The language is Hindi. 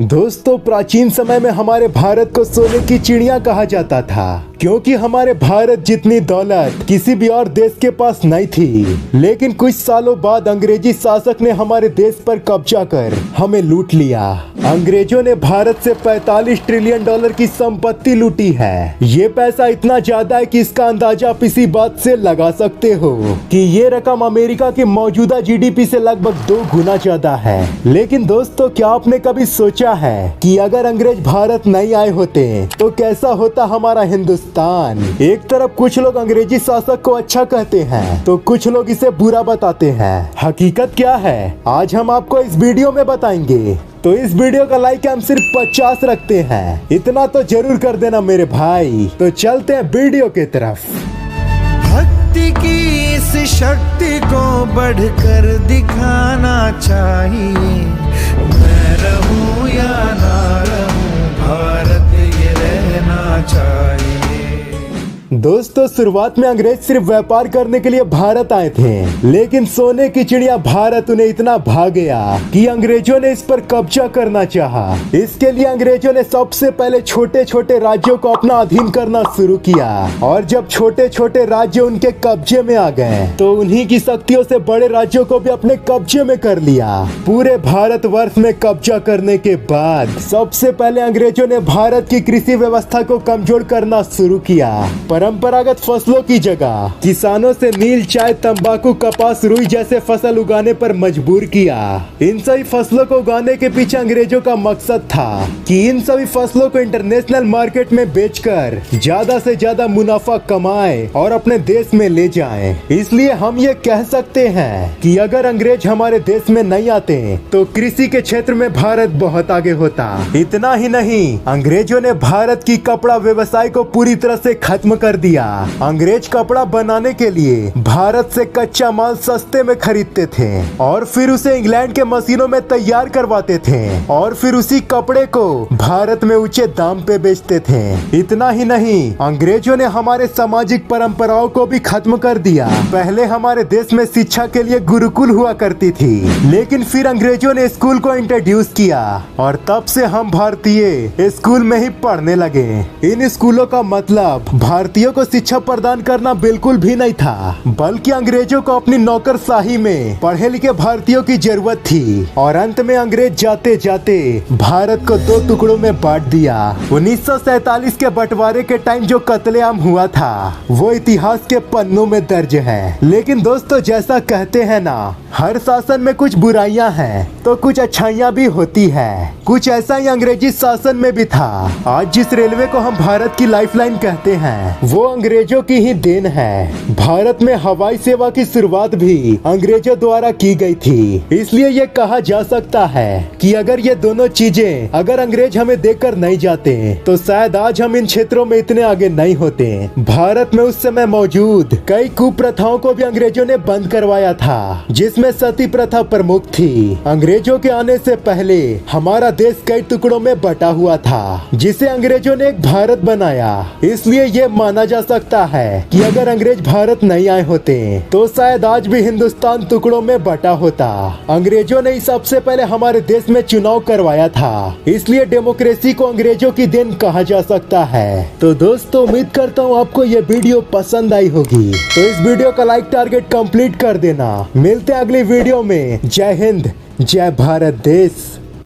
दोस्तों, प्राचीन समय में हमारे भारत को सोने की चिड़िया कहा जाता था, क्योंकि हमारे भारत जितनी दौलत किसी भी और देश के पास नहीं थी। लेकिन कुछ सालों बाद अंग्रेजी शासक ने हमारे देश पर कब्जा कर हमें लूट लिया। अंग्रेजों ने भारत से 45 ट्रिलियन डॉलर की संपत्ति लूटी है। ये पैसा इतना ज्यादा है कि इसका अंदाजा आप इसी बात से लगा सकते हो कि ये रकम अमेरिका की मौजूदा जीडीपी से लगभग 2 गुना ज्यादा है। लेकिन दोस्तों, क्या आपने कभी सोचा है कि अगर अंग्रेज भारत नहीं आए होते तो कैसा होता हमारा हिंदुस्तान? एक तरफ कुछ लोग अंग्रेजी शासक को अच्छा कहते हैं तो कुछ लोग इसे बुरा बताते हैं। हकीकत क्या है, आज हम आपको इस वीडियो में बताएंगे। तो इस वीडियो का लाइक हम सिर्फ 50 रखते हैं, इतना तो जरूर कर देना मेरे भाई। तो चलते हैं वीडियो की तरफ। भक्ति की इस शक्ति को बढ़कर दिखाना चाहिए। मैं रहूं या ना रहूं, भारत ये रहना चाहिए। दोस्तों, शुरुआत में अंग्रेज सिर्फ व्यापार करने के लिए भारत आए थे, लेकिन सोने की चिड़िया भारत उन्हें इतना भा गया कि अंग्रेजों ने इस पर कब्जा करना चाहा। इसके लिए अंग्रेजों ने सबसे पहले छोटे छोटे राज्यों को अपना अधीन करना शुरू किया, और जब छोटे छोटे राज्य उनके कब्जे में आ गए तो उन्हीं की शक्तियों से बड़े राज्यों को भी अपने कब्जे में कर लिया। पूरे भारत वर्ष में कब्जा करने के बाद सबसे पहले अंग्रेजों ने भारत की कृषि व्यवस्था को कमजोर करना शुरू किया। परंपरागत फसलों की जगह किसानों से नील, चाय, तंबाकू, कपास, रुई जैसे फसल उगाने पर मजबूर किया। इन सभी फसलों को उगाने के पीछे अंग्रेजों का मकसद था कि इन सभी फसलों को इंटरनेशनल मार्केट में बेचकर ज्यादा से ज्यादा मुनाफा कमाए और अपने देश में ले जाएं। इसलिए हम ये कह सकते हैं कि अगर अंग्रेज हमारे देश में नहीं आते तो कृषि के क्षेत्र में भारत बहुत आगे होता। इतना ही नहीं, अंग्रेजों ने भारत की कपड़ा व्यवसाय को पूरी तरह से खत्म कर दिया। अंग्रेज कपड़ा बनाने के लिए भारत से कच्चा माल सस्ते में खरीदते थे और फिर उसे इंग्लैंड के मशीनों में तैयार करवाते थे और फिर उसी कपड़े को भारत में ऊंचे दाम पे बेचते थे। इतना ही नहीं, अंग्रेजों ने हमारे सामाजिक परंपराओं को भी खत्म कर दिया। पहले हमारे देश में शिक्षा के लिए गुरुकुल हुआ करती थी, लेकिन फिर अंग्रेजों ने स्कूल को इंट्रोड्यूस किया और तब से हम भारतीय स्कूल में ही पढ़ने लगे। इन स्कूलों का मतलब भारतीयों को शिक्षा प्रदान करना बिल्कुल भी नहीं था, बल्कि अंग्रेजों को अपनी नौकरशाही में पढ़े लिखे भारतीयों की जरूरत थी। और अंत में अंग्रेज जाते जाते भारत को 2 टुकड़ों में बांट दिया। 1947 के बंटवारे के टाइम जो कत्लेआम हुआ था वो इतिहास के पन्नों में दर्ज है। लेकिन दोस्तों, जैसा कहते हैं ना, हर शासन में कुछ बुराइयां हैं तो कुछ अच्छाइयां भी होती है। कुछ ऐसा ही अंग्रेजी शासन में भी था। आज जिस रेलवे को हम भारत की लाइफलाइन कहते हैं वो अंग्रेजों की ही देन है। भारत में हवाई सेवा की शुरुआत भी अंग्रेजों द्वारा की गई थी। इसलिए ये कहा जा सकता है कि अगर ये दोनों चीजें अगर अंग्रेज हमें देकर नहीं जाते तो शायद आज हम इन क्षेत्रों में इतने आगे नहीं होते। भारत में उस समय मौजूद कई कुप्रथाओं को भी अंग्रेजों ने बंद करवाया था, जिसमें सती प्रथा प्रमुख थी। अंग्रेजों के आने से पहले हमारा देश कई टुकड़ों में बटा हुआ था, जिसे अंग्रेजों ने एक भारत बनाया। इसलिए ये माना जा सकता है कि अगर अंग्रेज भारत नहीं आए होते तो शायद आज भी हिंदुस्तान टुकड़ों में बटा होता। अंग्रेजों ने सबसे पहले हमारे देश में चुनाव करवाया था, इसलिए डेमोक्रेसी को अंग्रेजों की देन कहा जा सकता है। तो दोस्तों, उम्मीद करता हूँ आपको ये वीडियो पसंद आई होगी। तो इस वीडियो का लाइक टारगेट कंप्लीट कर देना। मिलते हैं अगली वीडियो में। जय हिंद, जय भारत देश।